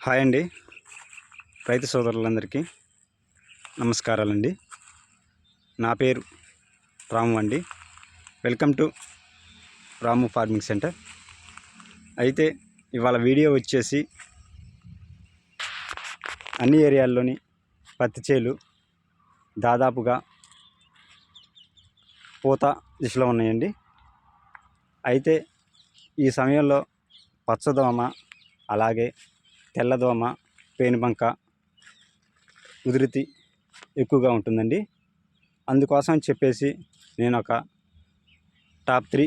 Hi అండి, రైతు సోదరులందరికీ నమస్కారాలండి. నా పేరు రాము అండి. Welcome to Ramu farming centre. అయితే ఇవాళ వీడియో వచ్చేసి అన్ని ఏరియాల్లోని పత్తి చేలు దాదాపుగా పూత దిశలో ఉన్నాయండి. అయితే ఈ సమయంలో పచ్చదోమ, అలాగే తెల్లదోమ, పేనుబంక ఉధృతి ఎక్కువగా ఉంటుందండి. అందుకోసం చెప్పేసి నేను ఒక టాప్ 3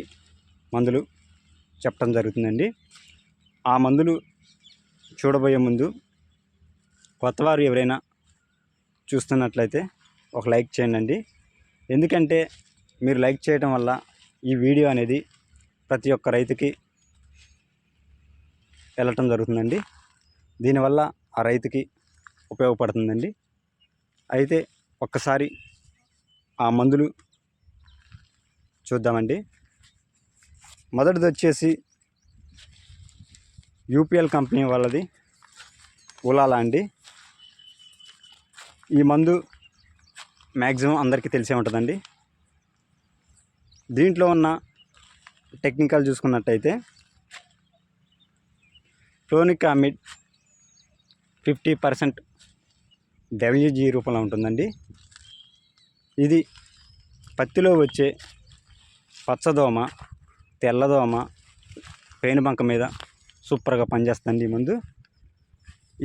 మందులు చెప్పడం జరుగుతుందండి. ఆ మందులు చూడబోయే ముందు కొత్తవారు ఎవరైనా చూస్తున్నట్లయితే ఒక లైక్ చేయండి. ఎందుకంటే మీరు లైక్ చేయడం వల్ల ఈ వీడియో అనేది ప్రతి ఒక్క రైతుకి వెళ్ళటం జరుగుతుందండి. దీనివల్ల ఆ రైతుకి ఉపయోగపడుతుందండి. అయితే ఒక్కసారి ఆ మందులు చూద్దామండి. మొదటిది వచ్చేసి యూపీఎల్ కంపెనీ వాళ్ళది ఉలాలా అండి. ఈ మందు మ్యాక్సిమం అందరికీ తెలిసే ఉంటుందండి. దీంట్లో ఉన్న టెక్నికల్ చూసుకున్నట్టయితే ఫ్లోనికామిడ్ 50% WG రూపంలో ఉంటుందండి. ఇది పత్తిలో వచ్చే పచ్చదోమ, తెల్లదోమ, పేనుబంక మీద సూపర్గా పనిచేస్తుంది ఈ మందు.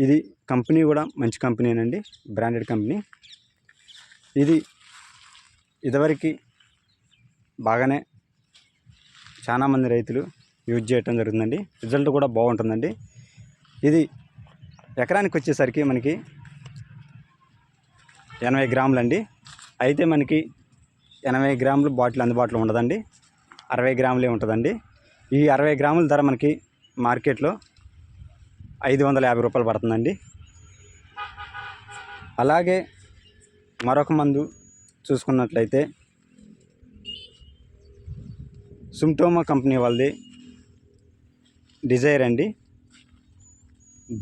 ఇది కంపెనీ కూడా మంచి కంపెనీనండి, బ్రాండెడ్ కంపెనీ. ఇది ఇదివరకు బాగానే చాలామంది రైతులు యూజ్ చేయటం జరుగుతుందండి. రిజల్ట్ కూడా బాగుంటుందండి. ఇది ఎకరానికి వచ్చేసరికి మనకి 80 గ్రాములండి. అయితే మనకి 80 గ్రాములు బాటిల్ అందుబాటులో ఉండదండి, 60 గ్రాములే ఉంటుందండి. ఈ 60 గ్రాముల ధర మనకి మార్కెట్లో 550 రూపాయలు పడుతుందండి. అలాగే మరొక మందు చూసుకున్నట్లయితే సుమ్టోమా కంపెనీ వాళ్ళది డిజైర్ అండి.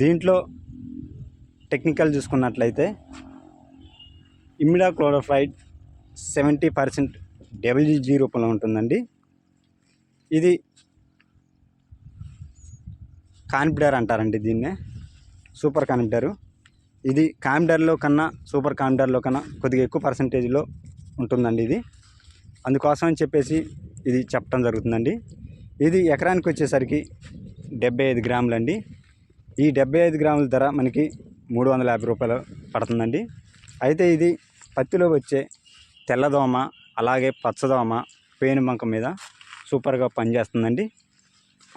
దీంట్లో టెక్నికల్ చూసుకున్నట్లయితే ఇమిడాక్లోరోఫైడ్ 70% WG రూపంలో ఉంటుందండి. ఇది కాన్పిడర్ అంటారండి దీన్నే, సూపర్ కాన్పిడరు. ఇది కాన్పిడర్లో కన్నా సూపర్ కాన్పిడర్లో కన్నా కొద్దిగా ఎక్కువ పర్సంటేజ్లో ఉంటుందండి ఇది. అందుకోసం అని చెప్పేసి ఇది చెప్పడం జరుగుతుందండి. ఇది ఎకరానికి వచ్చేసరికి 75 గ్రాములండి. ఈ 75 గ్రాముల ధర మనకి 350 రూపాయలు పడుతుందండి. అయితే ఇది పత్తిలో వచ్చే తెల్లదోమ, అలాగే పచ్చదోమ, పేనుబంక మీద సూపర్గా పనిచేస్తుందండి.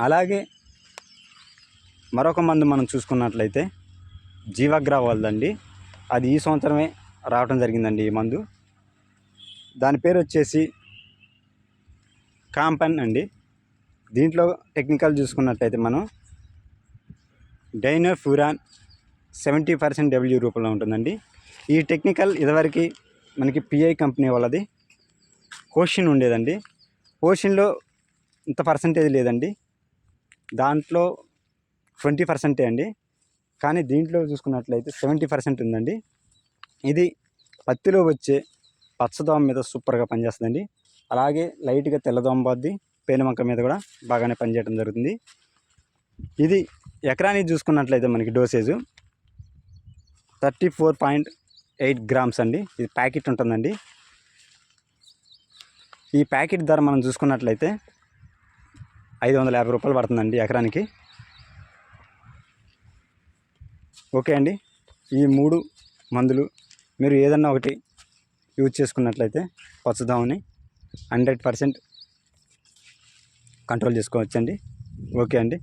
అలాగే మరొక మందు మనం చూసుకున్నట్లయితే జీవాగ్రా వాళ్ళదండి. అది ఈ సంవత్సరమే రావడం జరిగిందండి ఈ మందు. దాని పేరు వచ్చేసి కాంపన్ అండి. దీంట్లో టెక్నికల్ చూసుకున్నట్లయితే మనం డైనోఫ్యూరాన్ 70% WG రూపంలో ఉంటుందండి. ఈ టెక్నికల్ ఇదివరకు మనకి పిఐ కంపెనీ వాళ్ళది కోషిన్ ఉండేదండి. కోషిన్లో ఇంత పర్సంటేజ్ లేదండి, దాంట్లో 20% అండి. కానీ దీంట్లో చూసుకున్నట్లయితే 70% ఉందండి. ఇది పత్తిలో వచ్చే పచ్చదోమ మీద సూపర్గా పనిచేస్తుందండి. అలాగే లైట్గా తెల్లదోమ బాద్ది, పేనుబంక మీద కూడా బాగానే పనిచేయడం జరుగుతుంది. ఇది ఎకరానికి చూసుకున్నట్లయితే మనకి డోసేజు 34.8 గ్రామ్స్ అండి. ఇది ప్యాకెట్ ఉంటుందండి. ఈ ప్యాకెట్ ధర మనం చూసుకున్నట్లయితే 550 రూపాయలు పడుతుందండి ఎకరానికి. ఓకే అండి, ఈ 3 మందులు మీరు ఏదన్నా ఒకటి యూజ్ చేసుకున్నట్లయితే పచ్చదోమని 100% కంట్రోల్ చేసుకోవచ్చండి. ఓకే అండి.